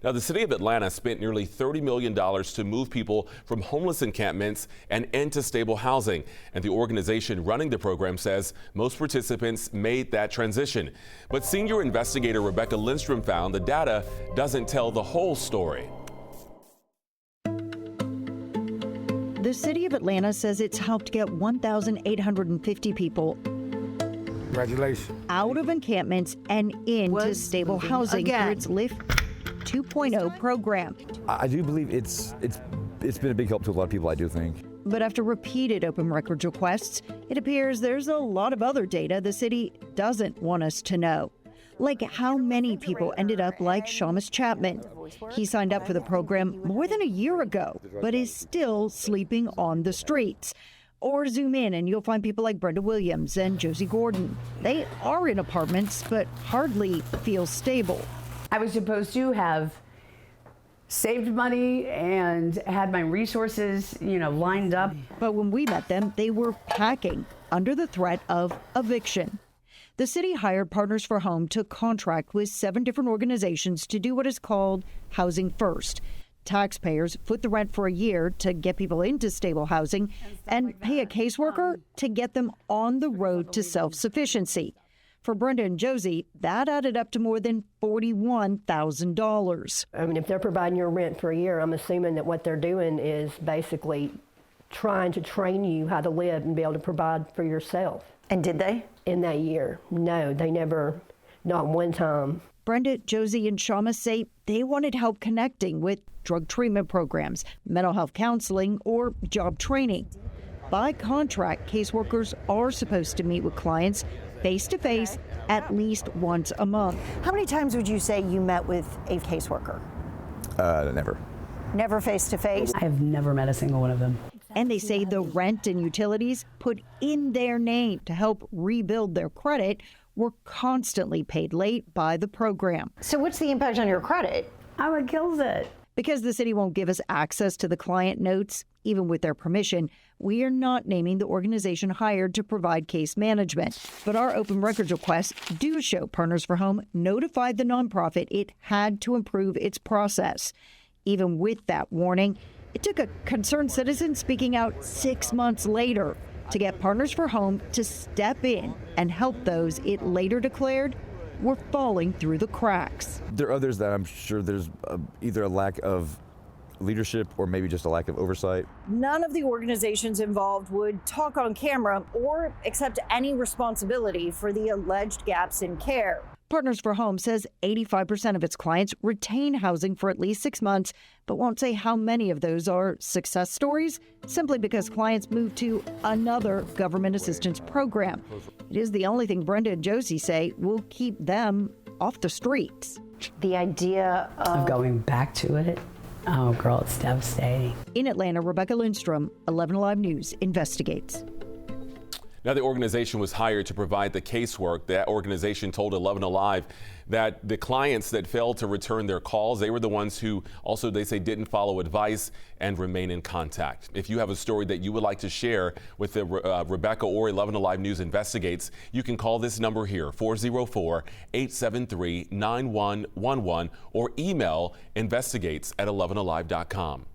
Now, the city of Atlanta spent nearly $30 million to move people from homeless encampments and into stable housing. And the organization running the program says most participants made that transition. But senior investigator Rebecca Lindstrom found the data doesn't tell the whole story. The city of Atlanta says it's helped get 1,850 people out of encampments and into stable housing through its Lift 2.0 program. I do believe it's been a big help to a lot of people, I do think. But after repeated open records requests, it appears there's a lot of other data the city doesn't want us to know. Like how many people ended up like Shamus Chapman. He signed up for the program more than a year ago, but is still sleeping on the streets. Or zoom in and you'll find people like Brenda Williams and Josie Gordon. They are in apartments, but hardly feel stable. I was supposed to have saved money and had my resources, lined up. But when we met them, they were packing under the threat of eviction. The city hired Partners for Home to contract with 7 different organizations to do what is called Housing First. Taxpayers foot the rent for a year to get people into stable housing and pay a caseworker to get them on the road to self-sufficiency. For Brenda and Josie, that added up to more than $41,000. I mean, if they're providing your rent for a year, I'm assuming that what they're doing is basically trying to train you how to live and be able to provide for yourself. And did they? In that year, no, they never, not one time. Brenda, Josie, and Shamus say they wanted help connecting with drug treatment programs, mental health counseling, or job training. By contract, caseworkers are supposed to meet with clients face-to-face at least once a month. How many times would you say you met with a caseworker? Never. Never face-to-face? I have never met a single one of them. And they say the rent and utilities put in their name to help rebuild their credit were constantly paid late by the program. So what's the impact on your credit? Oh, it kills it. Because the city won't give us access to the client notes, even with their permission, we are not naming the organization hired to provide case management. But our open records requests do show Partners for Home notified the nonprofit it had to improve its process. Even with that warning, it took a concerned citizen speaking out 6 months later to get Partners for Home to step in and help those it later declared were falling through the cracks. There are others that I'm sure there's either a lack of leadership or maybe just a lack of oversight. None of the organizations involved would talk on camera or accept any responsibility for the alleged gaps in care. Partners for Home says 85% of its clients retain housing for at least 6 months, but won't say how many of those are success stories, simply because clients move to another government assistance program. It is the only thing Brenda and Josie say will keep them off the streets. The idea of going back to it, oh girl, it's devastating. In Atlanta, Rebecca Lindstrom, 11 Alive News, investigates. Now, the organization was hired to provide the casework. That organization told 11 Alive that the clients that failed to return their calls, they were the ones who also, they say, didn't follow advice and remain in contact. If you have a story that you would like to share with the Rebecca or 11 Alive News Investigates, you can call this number here, 404-873-9111, or email investigates@11alive.com.